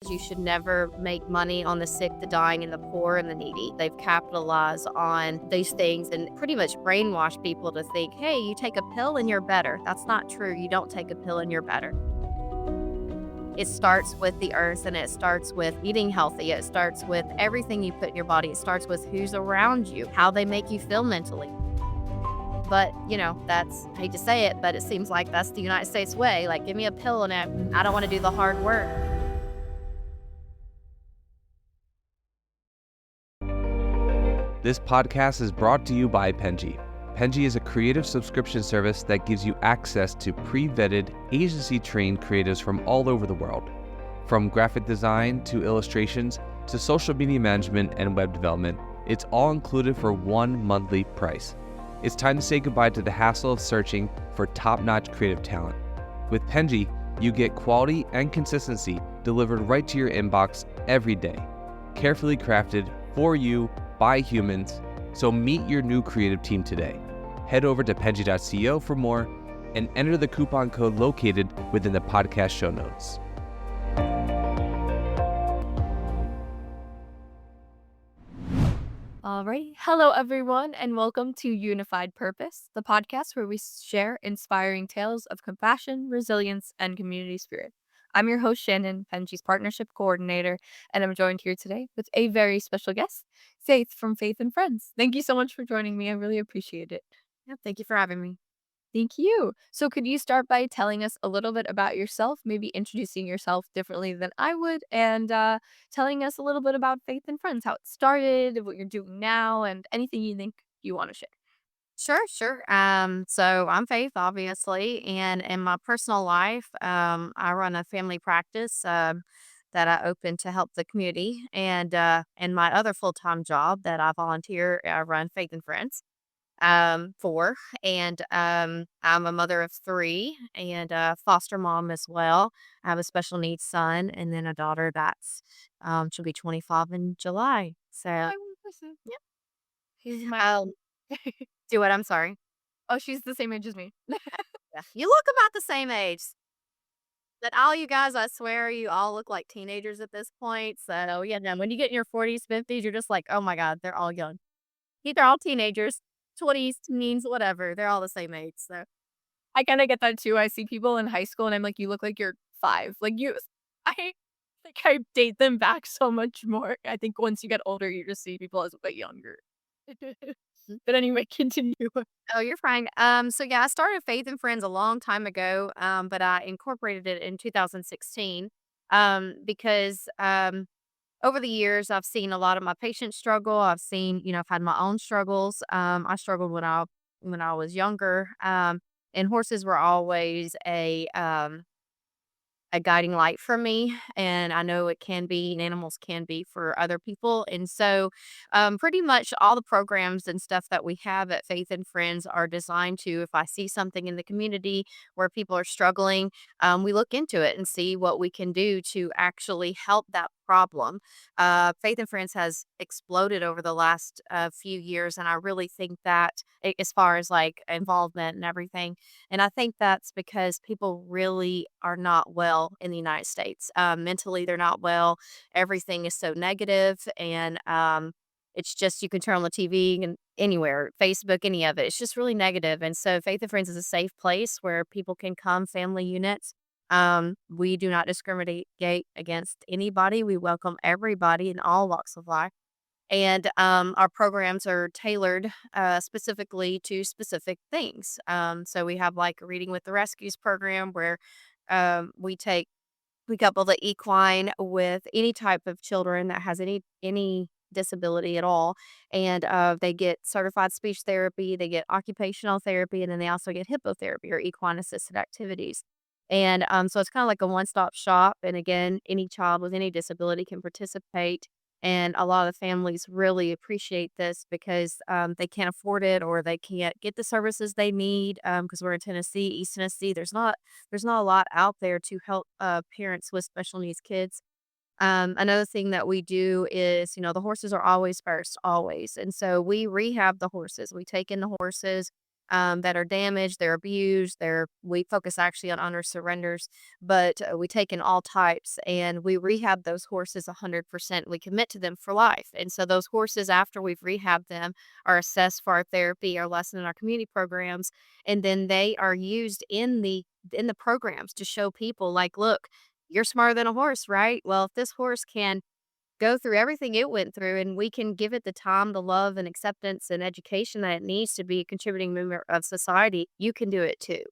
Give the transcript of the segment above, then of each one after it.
You should never make money on the sick, the dying, and the poor and the needy. They've capitalized on these things and pretty much brainwashed people to think, hey, you take a pill and you're better. That's not true. You don't take a pill and you're better. It starts with the earth and it starts with eating healthy. It starts with everything you put in your body. It starts with who's around you, how they make you feel mentally. But, that's, I hate to say it, but it seems like that's the United States way. Like, give me a pill and I don't want to do the hard work. This podcast is brought to you by Penji. Penji is a creative subscription service that gives you access to pre-vetted, agency-trained creatives from all over the world. From graphic design to illustrations to social media management and web development, it's all included for one monthly price. It's time to say goodbye to the hassle of searching for top-notch creative talent. With Penji, you get quality and consistency delivered right to your inbox every day, carefully crafted for you by humans. So meet your new creative team today. Head over to penji.co for more and enter the coupon code located within the podcast show notes. All right. Hello, everyone, and welcome to Unified Purpose, the podcast where we share inspiring tales of compassion, resilience, and community spirit. I'm your host, Shannon, Penji's partnership coordinator, and I'm joined here today with a very special guest, Faith from Faith and Friends. Thank you so much for joining me. I really appreciate it. Yeah, thank you for having me. Thank you. So, could you start by telling us a little bit about yourself, maybe introducing yourself differently than I would, and telling us a little bit about Faith and Friends, how it started, what you're doing now, and anything you think you want to share? Sure. So I'm Faith, obviously, and in my personal life, I run a family practice that I open to help the community, and in my other full time job that I volunteer, I run Faith and Friends for, and I'm a mother of three and a foster mom as well. I have a special needs son, and then a daughter that's she'll be 25 in July. So I want to listen. yeah, He's my. um, do what? I'm sorry. Oh, she's the same age as me. Yeah. You look about the same age. But all you guys, I swear, you all look like teenagers at this point. So, yeah, no, when you get in your 40s, 50s, you're just like, oh my God, they're all young. They're all teenagers, 20s, teens, whatever. They're all the same age. So, I kind of get that too. I see people in high school, and I'm like, you look like you're 5. Like you, I think I date them back so much more. I think once you get older, you just see people as a bit younger. But anyway, continue. oh, you're fine. So yeah, I started Faith and Friends a long time ago, but I incorporated it in 2016 because over the years, I've seen a lot of my patients struggle. I've seen, I've had my own struggles. I struggled when I was younger, and horses were always a guiding light for me, and I know it can be, and animals can be for other people. And so, pretty much all the programs and stuff that we have at Faith and Friends are designed to, if I see something in the community where people are struggling, we look into it and see what we can do to actually help that problem. Faith and Friends has exploded over the last few years, and I really think that as far as like involvement and everything. And I think that's because people really are not well in the United States. Mentally, they're not well. Everything is so negative, and it's just you can turn on the TV and anywhere, Facebook, any of it. It's just really negative. And so, Faith and Friends is a safe place where people can come, family units. We do not discriminate against anybody. We welcome everybody in all walks of life. And our programs are tailored specifically to specific things. So we have like a Reading with the Rescues program where we couple the equine with any type of children that has any disability at all, and they get certified speech therapy, they get occupational therapy, and then they also get hippotherapy or equine assisted activities. And so it's kind of like a one stop shop. And again, any child with any disability can participate. And a lot of the families really appreciate this because they can't afford it or they can't get the services they need because we're in Tennessee, East Tennessee. There's not a lot out there to help parents with special needs kids. Another thing that we do is, the horses are always first, always. And so we rehab the horses. We take in the horses. that are damaged, they're abused, we focus actually on honor surrenders, but we take in all types and we rehab those horses 100%. We commit to them for life. And so those horses, after we've rehabbed them, are assessed for our therapy, our lesson, and our community programs, and then they are used in the programs to show people like, look, you're smarter than a horse, right? Well, if this horse can go through everything it went through and we can give it the time, the love, and acceptance and education that it needs to be a contributing member of society, you can do it too.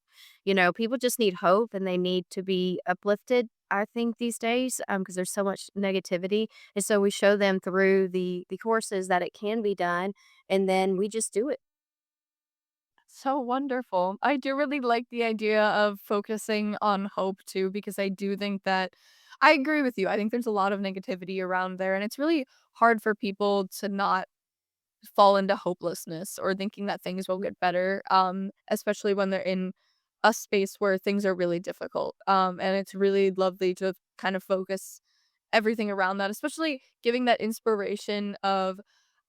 People just need hope and they need to be uplifted, I think, these days, because there's so much negativity. And so we show them through the courses that it can be done, and then we just do it. So wonderful. I do really like the idea of focusing on hope too, because I do think that I agree with you. I think there's a lot of negativity around there, and it's really hard for people to not fall into hopelessness or thinking that things will get better, especially when they're in a space where things are really difficult. And it's really lovely to kind of focus everything around that, especially giving that inspiration of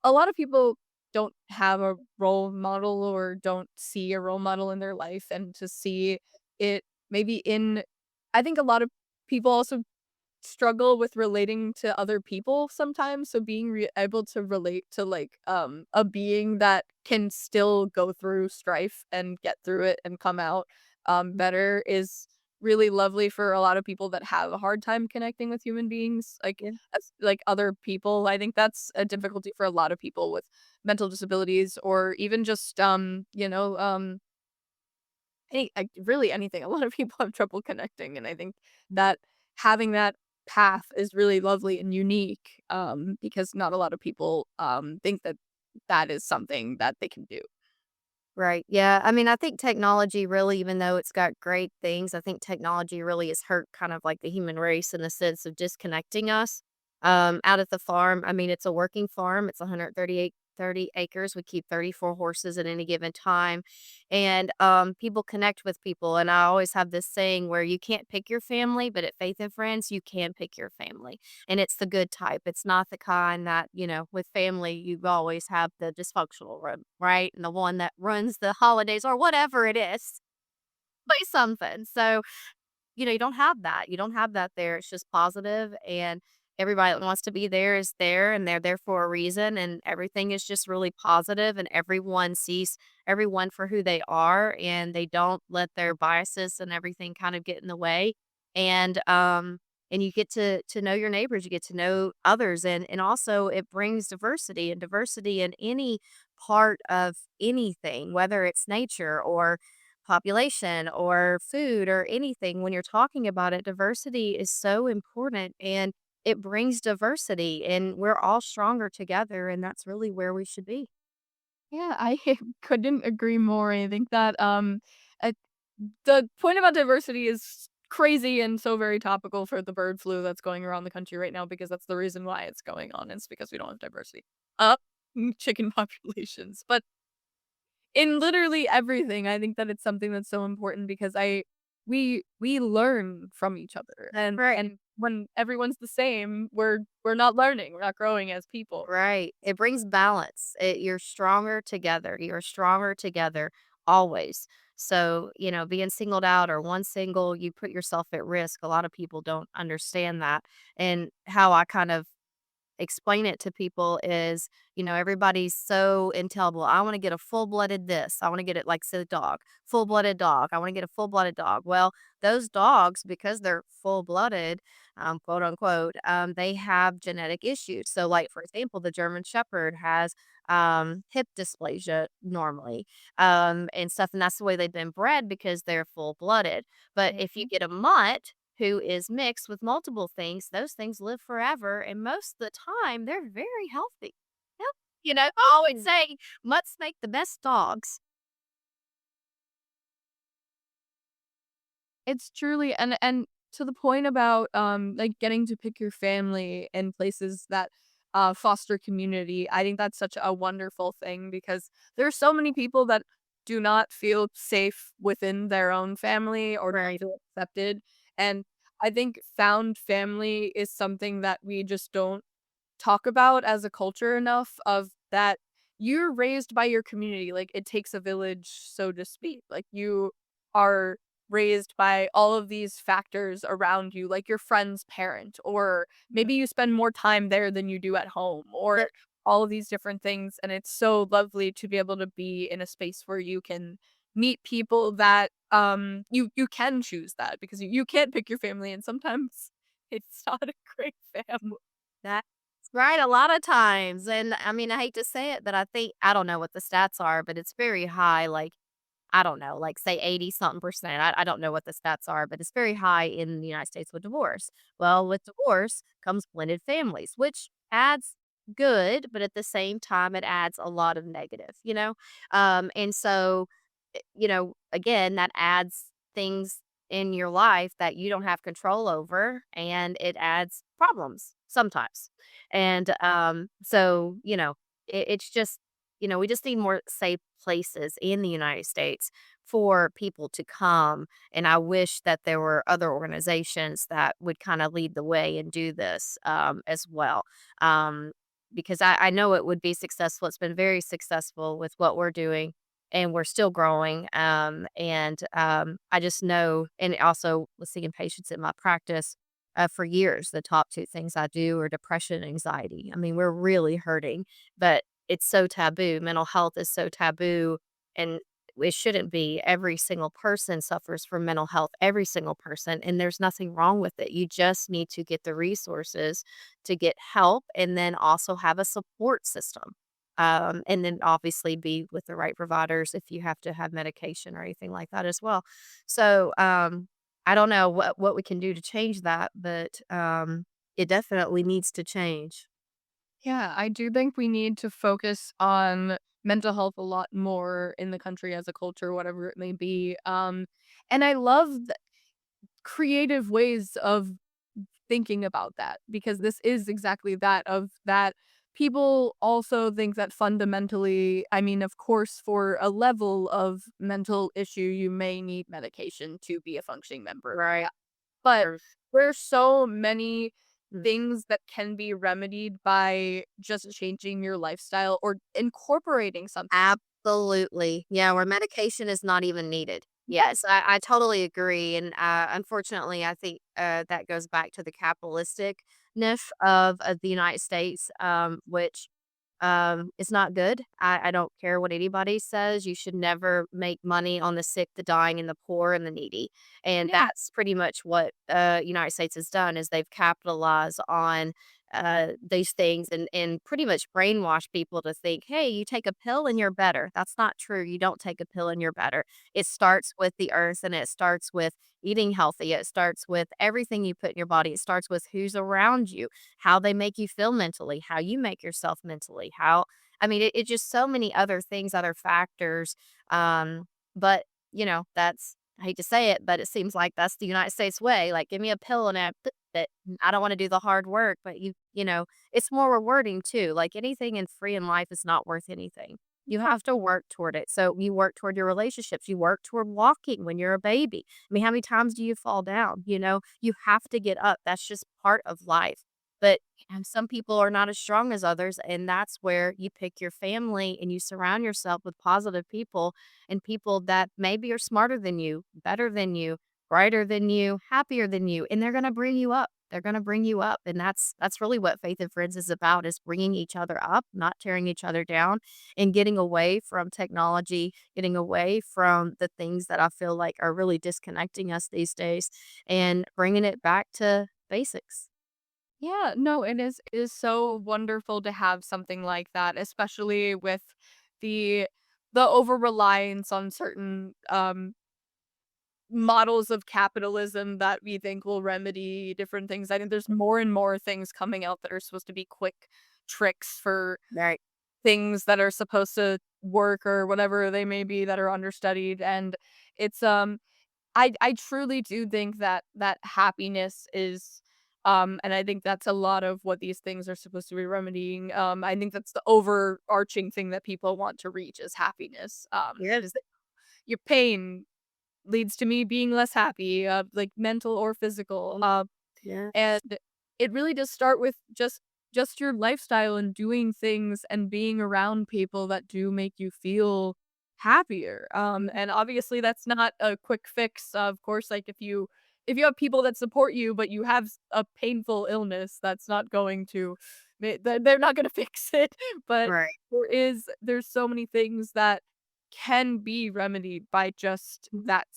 a lot of people don't have a role model or don't see a role model in their life, and to see it maybe in I think a lot of people also struggle with relating to other people sometimes, so being able to relate to, like, a being that can still go through strife and get through it and come out, better is really lovely for a lot of people that have a hard time connecting with human beings, like, Yeah. as like, other people. I think that's a difficulty for a lot of people with mental disabilities or even just, really anything. A lot of people have trouble connecting, and I think that having that path is really lovely and unique, because not a lot of people, think that that is something that they can do. Right. Yeah. I mean, I think technology really, even though it's got great things, I think technology really has hurt kind of like the human race in the sense of disconnecting us. Out at the farm, I mean, it's a working farm. It's 30 acres. We keep 34 horses at any given time. And people connect with people. And I always have this saying where you can't pick your family, but at Faith and Friends, you can pick your family. And it's the good type. It's not the kind that, with family, you always have the dysfunctional one, right? And the one that runs the holidays or whatever it is, play something. So, you don't have that. You don't have that there. It's just positive, and everybody that wants to be there is there, and they're there for a reason, and everything is just really positive, and everyone sees everyone for who they are, and they don't let their biases and everything kind of get in the way. And you get to know your neighbors, you get to know others, and also it brings diversity, and diversity in any part of anything, whether it's nature or population or food or anything. When you're talking about it, diversity is so important, and it brings diversity, and we're all stronger together, and that's really where we should be. Yeah, I couldn't agree more. I think that, uh, the point about diversity is crazy and so very topical for the bird flu that's going around the country right now, because that's the reason why it's going on. It's because we don't have diversity. Uh, chicken populations. But in literally everything, I think that it's something that's so important because we learn from each other, Right. and when everyone's the same, we're not learning, we're not growing as people. Right. It brings balance. You're stronger together. You're stronger together always. So, being singled out or one single, you put yourself at risk. A lot of people don't understand that. And how I kind of explain it to people is, everybody's so intelligible. I want to get a full-blooded this. I want to get it like say the dog, full-blooded dog. I want to get a full-blooded dog. Well, those dogs, because they're full-blooded, quote unquote, they have genetic issues. So, like for example, the German Shepherd has hip dysplasia normally, and stuff, and that's the way they've been bred because they're full-blooded. But if you Mhm. get a mutt who is mixed with multiple things, those things live forever, and most of the time, they're very healthy. Yep. I always say mutts make the best dogs. It's truly, and to the point about, like, getting to pick your family in places that, foster community, I think that's such a wonderful thing because there are so many people that do not feel safe within their own family or don't Right. feel accepted, and I think found family is something that we just don't talk about as a culture enough, of that you're raised by your community. Like, it takes a village, so to speak. Like, you are raised by all of these factors around you, like your friend's parent, or maybe you spend more time there than you do at home, or all of these different things. And it's so lovely to be able to be in a space where you can meet people that you can choose that, because you can't pick your family, and sometimes it's not a great family. That's right, a lot of times, and I mean, I hate to say it, but I don't know what the stats are, but it's very high, like, I don't know, like, say 80 something percent. I don't know what the stats are, but it's very high in the United States with divorce. Well, with divorce comes blended families, which adds good, but at the same time, it adds a lot of negative, you know? And so, again, that adds things in your life that you don't have control over, and it adds problems sometimes. And so, it's just, we just need more safe places in the United States for people to come. And I wish that there were other organizations that would kind of lead the way and do this as well. Um, because I know it would be successful. It's been very successful with what we're doing, and we're still growing. And I just know, and also with seeing patients in my practice for years, the top two things I do are depression and anxiety. I mean, we're really hurting, but it's so taboo. Mental health is so taboo, and it shouldn't be. Every single person suffers from mental health, every single person, and there's nothing wrong with it. You just need to get the resources to get help, and then also have a support system. And then obviously be with the right providers if you have to have medication or anything like that as well. So, I don't know what we can do to change that, but it definitely needs to change. Yeah, I do think we need to focus on mental health a lot more in the country as a culture, whatever it may be. And I love creative ways of thinking about that, because this is exactly that, of that people also think that fundamentally, I mean, of course, for a level of mental issue, you may need medication to be a functioning member of Right. society. But Or there's so many mm, things that can be remedied by just changing your lifestyle or incorporating something. absolutely. Yeah, where medication is not even needed. Yes, I totally agree. And unfortunately, I think that goes back to the capitalisticness of the United States, which is not good. I don't care what anybody says. You should never make money on the sick, the dying, and the poor and the needy. And Yeah. that's pretty much what United States has done is they've capitalized on these things and pretty much brainwash people to think, hey, you take a pill and you're better. That's not true. You don't take a pill and you're better. It starts with the earth, and it starts with eating healthy. It starts with everything you put in your body. It starts with who's around you, how they make you feel mentally, how you make yourself mentally, I mean, it's just so many other things, other factors. But, I hate to say it, but it seems like that's the United States way. Like, give me a pill and that I don't want to do the hard work, but it's more rewarding too. Like anything in free in life is not worth anything. You have to work toward it. So you work toward your relationships. You work toward walking when you're a baby. I mean, how many times do you fall down? You have to get up. That's just part of life. But some people are not as strong as others, and that's where you pick your family and you surround yourself with positive people and people that maybe are smarter than you, better than you, brighter than you, happier than you, and they're going to bring you up. They're going to bring you up, and that's really what Faith and Friends is about, is bringing each other up, not tearing each other down, and getting away from technology, getting away from the things that I feel like are really disconnecting us these days, and bringing it back to basics. Yeah, no, it is so wonderful to have something like that, especially with the over reliance on certain models of capitalism that we think will remedy different things. I think there's more and more things coming out that are supposed to be quick tricks for Right. things that are supposed to work or whatever they may be, that are understudied. And it's I truly do think that happiness is and I think that's a lot of what these things are supposed to be remedying. I think that's the overarching thing that people want to reach, is happiness. Yeah. Is that your pain leads to me being less happy, like mental or physical. Yeah. And it really does start with just just your lifestyle and doing things and being around people that do make you feel happier. And obviously that's not a quick fix. Of course, like if you have people that support you, but you have a painful illness, that's not going to they're not going to fix it. But Right. there's so many things that can be remedied by just that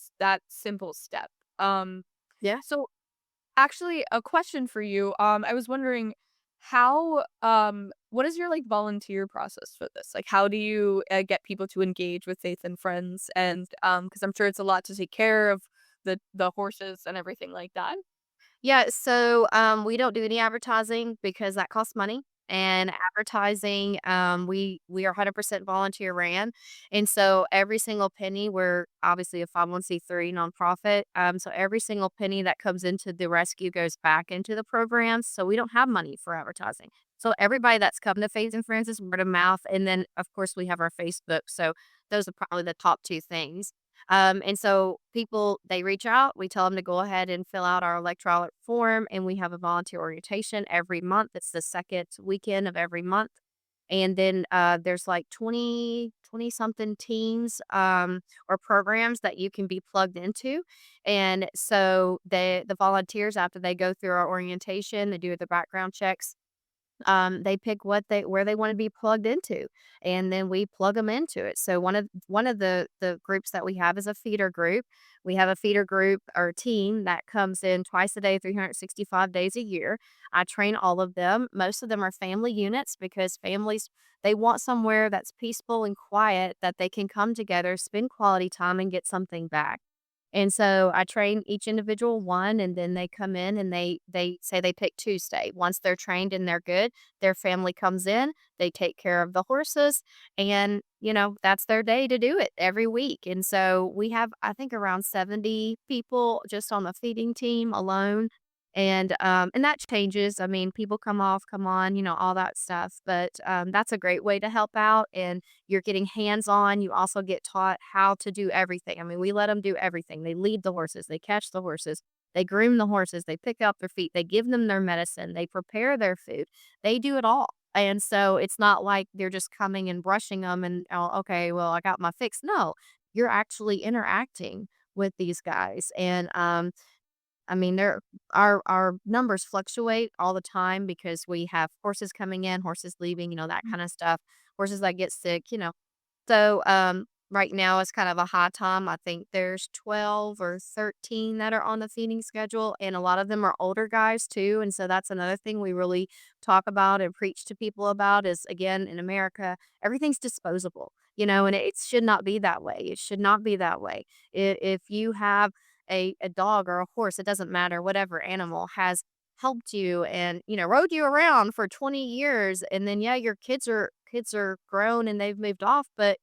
simple step. Um, Yeah. so actually, a question for you. I was wondering what is your like volunteer process for this? Like, how do you get people to engage with Faith and Friends? And because I'm sure it's a lot to take care of the horses and everything like that. Yeah, so, we don't do any advertising because that costs money, and advertising, we are 100% volunteer ran, and so every single penny we're obviously a 501(c)(3) nonprofit, so every single penny that comes into the rescue goes back into the programs, so we don't have money for advertising. So everybody that's come to Faith and Friends is word of mouth, and then, of course, we have our Facebook, so those are probably the top 2 things. And so people, they reach out, we tell them to go ahead and fill out our electronic form, and we have a volunteer orientation every month. It's the second weekend of every month. And then there's like 20 something teams or programs that you can be plugged into. And so the volunteers, after they go through our orientation, they do the background checks, they pick where they wanna be plugged into, and then we plug them into it. So one of the groups that we have is a feeder group. We have a feeder group or team that comes in twice a day, 365 days a year. I train all of them. Most of them are family units because families, they want somewhere that's peaceful and quiet that they can come together, spend quality time, and get something back. And so I train each individual one, and then they come in and they say they pick Tuesday. Once they're trained and they're good, their family comes in, they take care of the horses, and that's their day to do it every week. And so we have, I think, around 70 people just on the feeding team alone. And that changes. I mean, people come off, come on, all that stuff. But that's a great way to help out. And you're getting hands-on, you also get taught how to do everything. I mean, we let them do everything. They lead the horses, they catch the horses, they groom the horses, they pick up their feet, they give them their medicine, they prepare their food. They do it all. And so it's not like they're just coming and brushing them and, "Oh, okay, well, I got my fix." No, you're actually interacting with these guys. And I mean, our numbers fluctuate all the time because we have horses coming in, horses leaving, that kind of stuff. Horses that get sick, so, right now it's kind of a high time. I think there's 12 or 13 that are on the feeding schedule, and a lot of them are older guys too. And so that's another thing we really talk about and preach to people about is, again, in America, everything's disposable, and it should not be that way. It should not be that way. If you have a dog or a horse, it doesn't matter, whatever animal has helped you and, rode you around for 20 years, and then, yeah, your kids are grown and they've moved off, but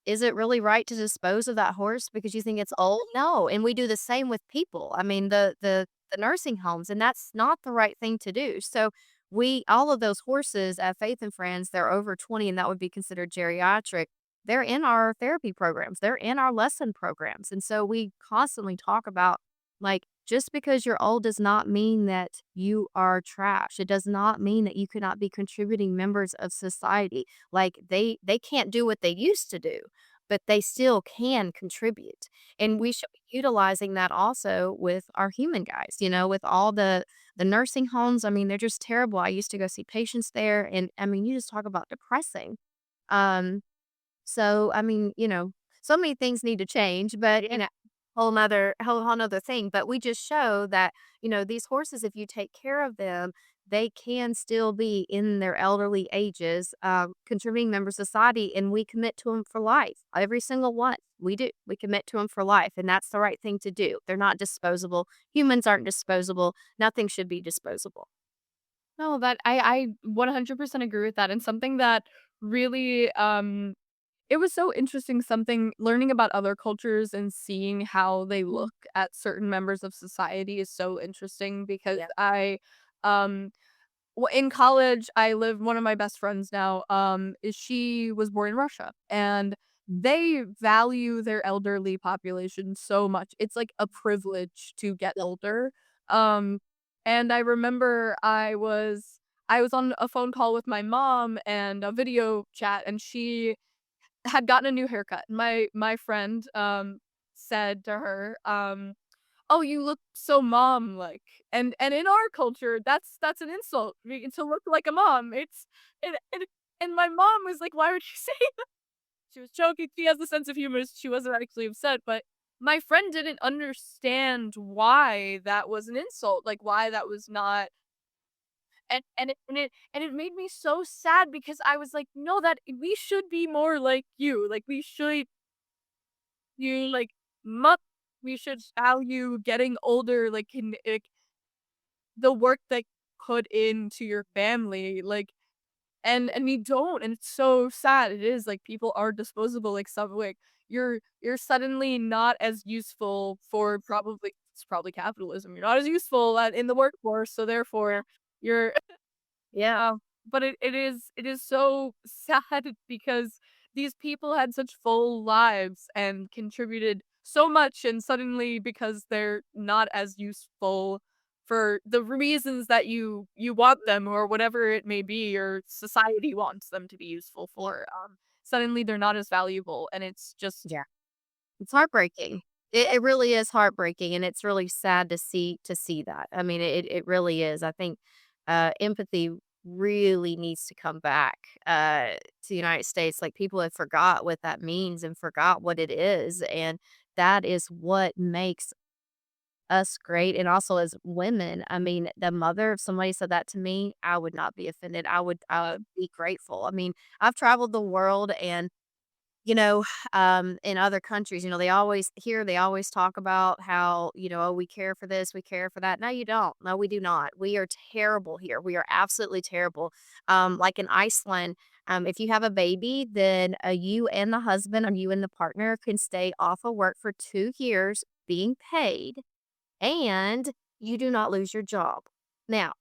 is it really right to dispose of that horse because you think it's old? No, and we do the same with people. I mean, the nursing homes, and that's not the right thing to do. So we all of those horses at Faith and Friends, they're over 20, and that would be considered geriatric. They're in our therapy programs. They're in our lesson programs. And so we constantly talk about, like, just because you're old does not mean that you are trash. It does not mean that you cannot be contributing members of society. Like, they can't do what they used to do, but they still can contribute. And we should be utilizing that also with our human guys, with all the nursing homes. I mean, they're just terrible. I used to go see patients there, and I mean, you just talk about depressing. Um so, I mean, so many things need to change, but, whole nother thing. But we just show that, these horses, if you take care of them, they can still be in their elderly ages, contributing members of society, and we commit to them for life. Every single one. We do. We commit to them for life, and that's the right thing to do. They're not disposable. Humans aren't disposable. Nothing should be disposable. No, that I 100% agree with that, and something that really, it was so interesting something learning about other cultures and seeing how they Mhm. look at certain members of society is so interesting because Yeah. um in college, I live one of my best friends now, is she was born in Russia, and they value their elderly population so much. It's like a privilege to get older. Um, and I remember I was on a phone call with my mom and a video chat, and she had gotten a new haircut. My friend, said to her, "Oh, you look so mom-like." And in our culture, that's an insult, to look like a mom. And my mom was like, "Why would you say that?" She was joking. She has a sense of humor. She wasn't actually upset, but my friend didn't understand why that was an insult, like, why that was not. And it made me so sad because I was like, "No, that we should be more like you. Like, we should you like mu we should value getting older, like, the work that put into your family, like, and we don't, and it's so sad. It is, like, people are disposable, like, some like, you're suddenly not as useful for probably it's probably capitalism. You're not as useful in the workforce, so therefore you're yeah, but it is so sad because these people had such full lives and contributed so much, and suddenly because they're not as useful for the reasons that you want them or whatever it may be, or society wants them to be useful for, suddenly they're not as valuable, and it's just Yeah. It's heartbreaking. It really is heartbreaking, and it's really sad to see that. I mean, it really is. I think, empathy really needs to come back, to the United States. Like, people have forgot what that means and forgot what it is, and that is what makes us great, and also as women, I mean, the mother if somebody said that to me, I would not be offended. I would be grateful. I mean, I've traveled the world and in other countries, they always talk about how, "Oh, we care for this, we care for that." No, you don't. No, we do not. We are terrible here. We are absolutely terrible. Like in Iceland, if you have a baby, then you and the husband or you and the partner can stay off of work for 2 years being paid, and you do not lose your job. Now,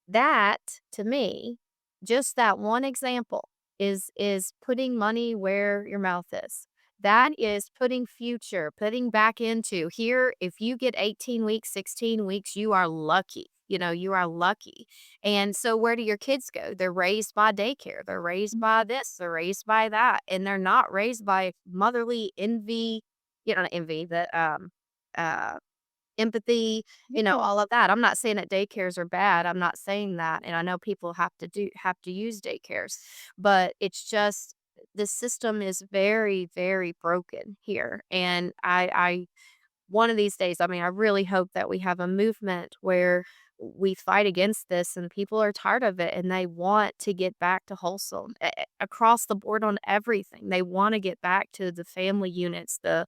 that, to me, just that one example is putting money where your mouth is. That is putting back into here, if you get 18 weeks, 16 weeks, you are lucky. You are lucky. And so where do your kids go? They're raised by daycare. They're raised by this, they're raised by that, and they're not raised by motherly envy, not envy, but uh empathy, yeah. all of that. I'm not saying that daycares are bad. I'm not saying that. And I know people have to use daycares, but it's just the system is very, very broken here. And I one of these days, I mean, I really hope that we have a movement where we fight against this and people are tired of it and they want to get back to wholesome across the board on everything. They want to get back to the family units, the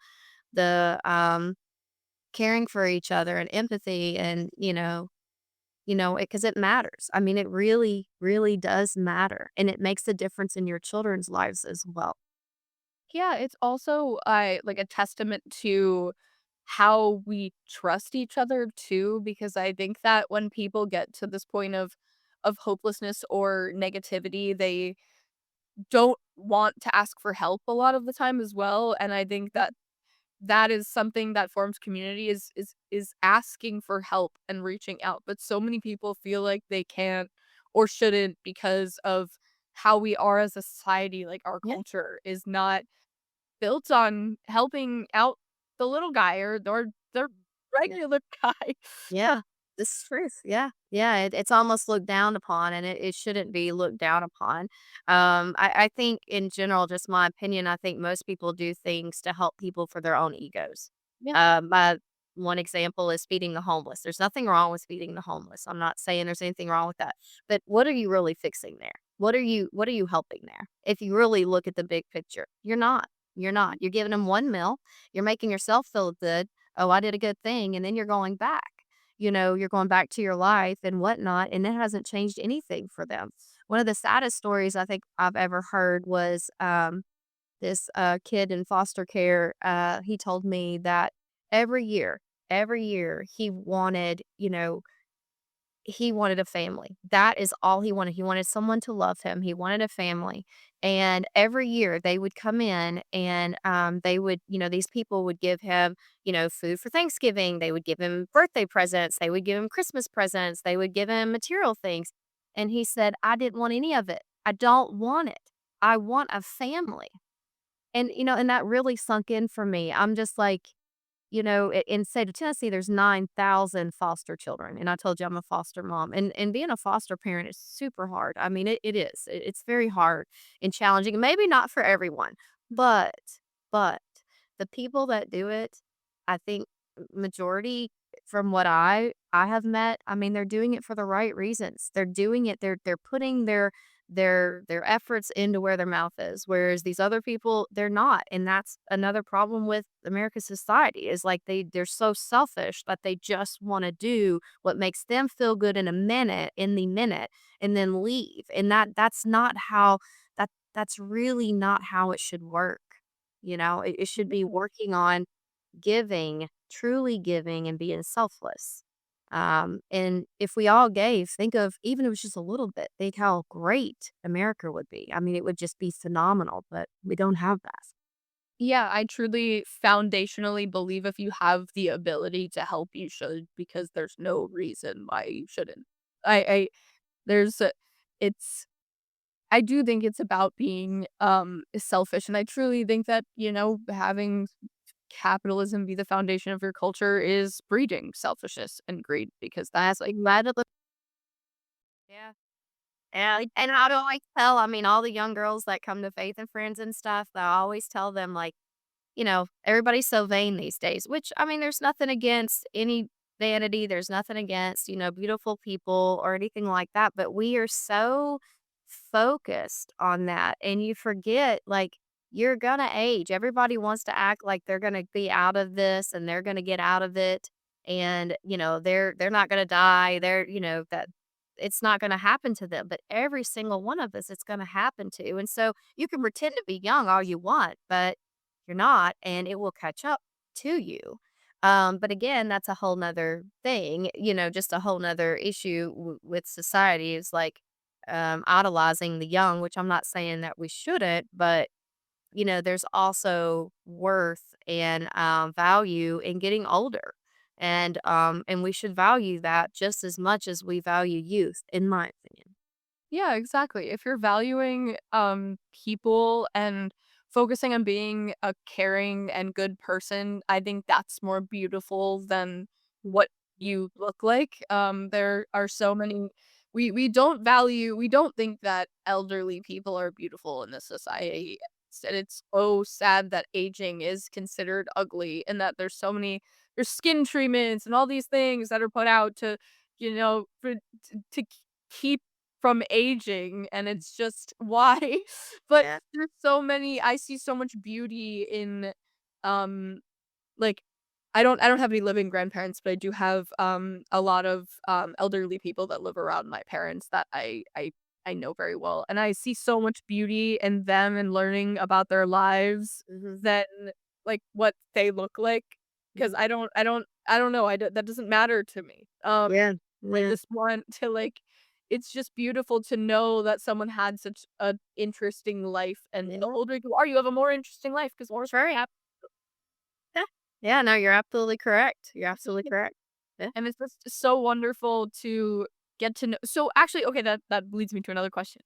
caring for each other and empathy and, because it matters. I mean, it really, really does matter, and it makes a difference in your children's lives as well. Yeah, it's also, like, a testament to how we trust each other too, because I think that when people get to this point of hopelessness or negativity, they don't want to ask for help a lot of the time as well, and I think that that is something that forms community is asking for help and reaching out, but so many people feel like they can't or shouldn't because of how we are as a society, like, our Yeah. culture is not built on helping out the little guy or the regular guy. Yeah, this is truth. Yeah, yeah, it's almost looked down upon, and it shouldn't be looked down upon. I think in general, just my opinion, I think most people do things to help people for their own egos. Yeah. My one example is feeding the homeless. There's nothing wrong with feeding the homeless. I'm not saying there's anything wrong with that, but what are you really fixing there? What are you helping there? If you really look at the big picture, you're not. You're not. You're giving them one meal. You're making yourself feel good. Oh, I did a good thing, and then you're going back. You're going back to your life and whatnot, and it hasn't changed anything for them. One of the saddest stories I think I've ever heard was this kid in foster care. He told me that every year, every year he wanted a family. That is all he wanted. He wanted someone to love him. He wanted a family. And every year they would come in and these people would give him, food for Thanksgiving. They would give him birthday presents. They would give him Christmas presents. They would give him material things. And he said, "I didn't want any of it. I don't want it. I want a family." And, and that really sunk in for me. I'm just like, in state of Tennessee, there's 9,000 foster children, and I told you I'm a foster mom, and being a foster parent is super hard. I mean, it is. It's very hard and challenging, maybe not for everyone, but but the people that do it, I think majority from what I have met, I mean, they're doing it for the right reasons. They're doing it, they're putting their efforts into where their mouth is, whereas these other people, they're not, and that's another problem with America's society is, like, they're so selfish that they just wanna do what makes them feel good in the minute, and then leave, and that's not how that's really not how it should work, It should be working on giving, truly giving and being selfless. And if we all gave, think of even if it was just a little bit, think how great America would be. I mean, it would just be phenomenal, but we don't have that. Yeah, I truly foundationally believe if you have the ability to help, you should, because there's no reason why you shouldn't. I there's a, it's I do think it's about being selfish, and I truly think that, having capitalism be the foundation of your culture is breeding selfishness and greed, because that's That's like incredible. Yeah. And I don't like tell, I mean, all the young girls that come to Faith and Friends and stuff, I always tell them, like, everybody's so vain these days, which, I mean, there's nothing against any vanity. There's nothing against, beautiful people or anything like that. But we are so focused on that. And you forget, like, you're going to age. Everybody wants to act like they're going to be out of this and they're going to get out of it. And, they're not going to die. That it's not going to happen to them. But every single one of us, it's going to happen to. And so you can pretend to be young all you want, but you're not, and it will catch up to you. But again, that's a whole nother thing, just a whole nother issue with society is like idolizing the young, which I'm not saying that we shouldn't, but there's also worth and value in getting older. And we should value that just as much as we value youth, in my opinion. Yeah, exactly. If you're valuing people and focusing on being a caring and good person, I think that's more beautiful than what you look like. There are so many we don't think that elderly people are beautiful in this society. And it's so sad that aging is considered ugly, and that there's skin treatments and all these things that are put out to, to keep from aging, and it's just why? But Yeah. there's so many I see so much beauty in, um, like, I don't have any living grandparents, but I do have, a lot of, elderly people that live around my parents that I know very well, and I see so much beauty in them and learning about their lives Hmm. than, like, what they look like, because Hmm. I don't know, that doesn't matter to me. Yeah. I Yeah. just want to, like, it's just beautiful to know that someone had such a interesting life, and the Yeah. older you are, you have a more interesting life because more stuff Sure. happens. Yeah. Yeah. No, you're absolutely correct. You're absolutely correct. Yeah. And it's just so wonderful to get to know. So, actually, okay, that leads me to another question.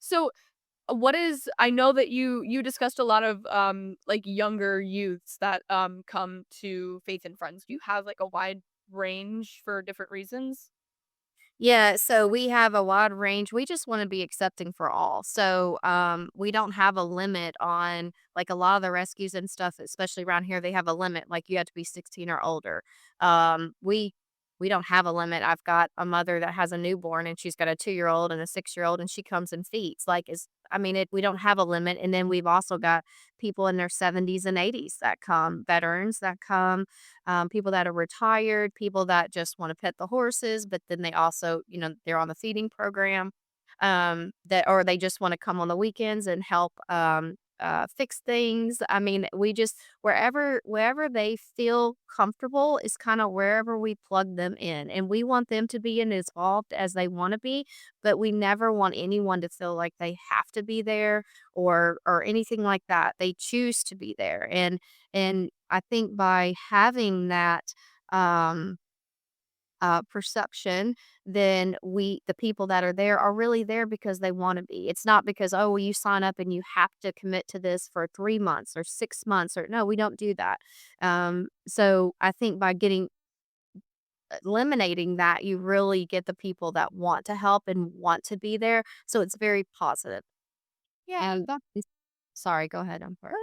So, what is I know that you discussed a lot of, like, younger youths that, come to Faith and Friends. Do you have, like, a wide range for different reasons? Yeah, so we have a wide range. We just want to be accepting for all. So we don't have a limit on like a lot of the rescues and stuff, especially around here, they have a limit, like you have to be 16 or older. We don't have a limit. I've got a mother that has a newborn and she's got a 2-year old and a 6-year old and she comes and feeds. Like is I mean it we don't have a limit. And then we've also got people in their 70s and 80s that come, veterans that come, people that are retired, people that just want to pet the horses, but then they also, they're on the feeding program, that or they just want to come on the weekends and help fix things. I mean, we just wherever they feel comfortable is kind of wherever we plug them in, and we want them to be in as involved as they want to be, but we never want anyone to feel like they have to be there or anything like that. They choose to be there, and I think by having that, um, perception, then the people that are there are really there because they want to be. It's not because, oh, well, you sign up and you have to commit to this for 3 months or 6 months, or no, we don't do that. So I think by eliminating that, you really get the people that want to help and want to be there. So it's very positive. Yeah, And sorry, go ahead. I'm sorry.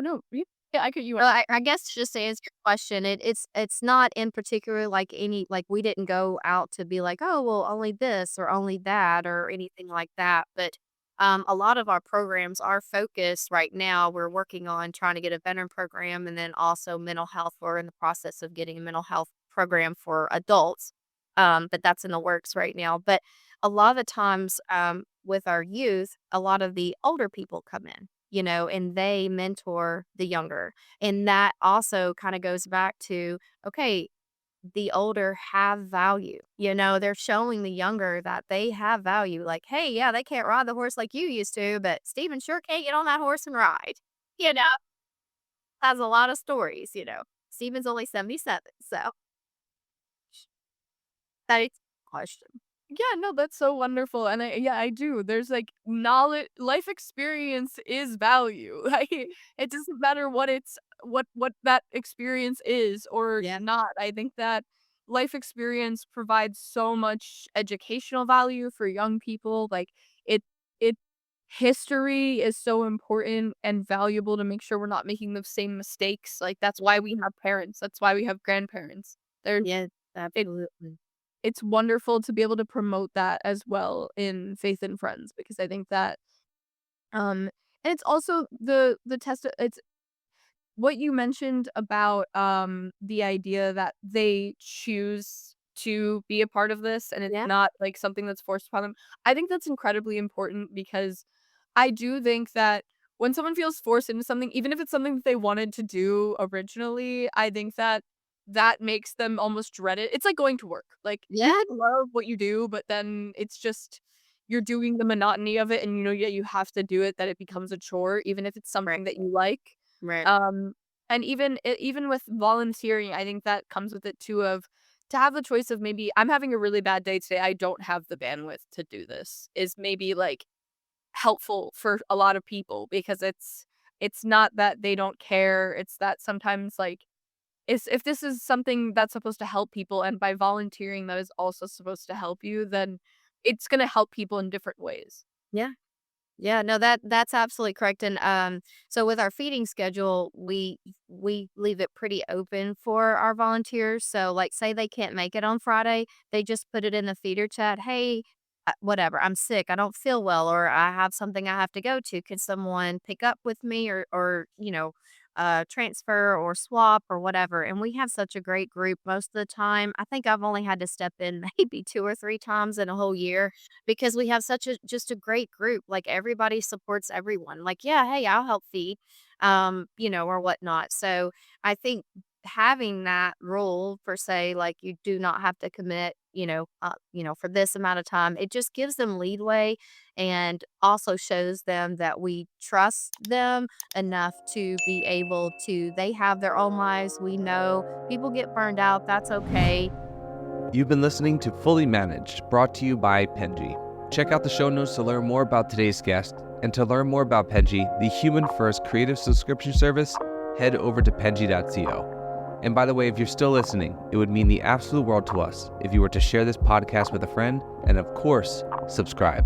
no. Yeah, I could you Well, I guess just to answer your question, it's not in particular like we didn't go out to be like, oh well, only this or only that or anything like that. But a lot of our programs are focused right now. We're working on trying to get a veteran program and then also mental health. We're in the process of getting a mental health program for adults, but that's in the works right now. But a lot of the times with our youth, a lot of the older people come in, and they mentor the younger. And that also kind of goes back to, okay, the older have value. They're showing the younger that they have value. Like, hey, yeah, they can't ride the horse like you used to, but Steven sure can't get on that horse and ride. You know, has a lot of stories. Steven's only 77. So that's a question. Yeah, no, that's so wonderful, and I do. There's, like, knowledge life experience is value, like, it doesn't matter what that experience is or Yeah. not. I think that life experience provides so much educational value for young people, like, it it history is so important and valuable to make sure we're not making the same mistakes, like, that's why we have parents, that's why we have grandparents. There's Yeah, it absolutely. it's wonderful to be able to promote that as well in Faith and Friends because I think that and it's also the test it's what you mentioned about the idea that they choose to be a part of this and it's Yeah. not like something that's forced upon them. I think that's incredibly important because I do think that when someone feels forced into something, even if it's something that they wanted to do originally, I think that that makes them almost dread it. It's like going to work. Like you Yeah. love what you do, but then it's just you're doing the monotony of it and you know yet you have to do it that it becomes a chore even if it's Right. something that you like. Right. Um and even with volunteering, I think that comes with it too of to have the choice of maybe I'm having a really bad day today. I don't have the bandwidth to do this. Is maybe like helpful for a lot of people because it's not that they don't care. It's that sometimes like is if this is something that's supposed to help people and by volunteering that is also supposed to help you, then it's gonna help people in different ways. Yeah. Yeah, no, that's absolutely correct. And so with our feeding schedule, we leave it pretty open for our volunteers. So like say they can't make it on Friday, they just put it in the feeder chat, hey, whatever, I'm sick, I don't feel well, or I have something I have to go to. Could someone pick up with me or transfer or swap or whatever? And we have such a great group most of the time. I think I've only had to step in maybe 2 or 3 times in a whole year because we have such a just a great group. Like everybody supports everyone. Like, yeah, hey, I'll help feed, or whatnot. So I think having that rule for say, like you do not have to commit, for this amount of time, it just gives them leadway and also shows them that we trust them enough to be able to they have their own lives. We know people get burned out. That's okay. You've been listening to Fully Managed, brought to you by Penji. Check out the show notes to learn more about today's guest, and to learn more about Penji, the human-first creative subscription service, head over to penji.co. And by the way, if you're still listening, it would mean the absolute world to us if you were to share this podcast with a friend, and of course, subscribe.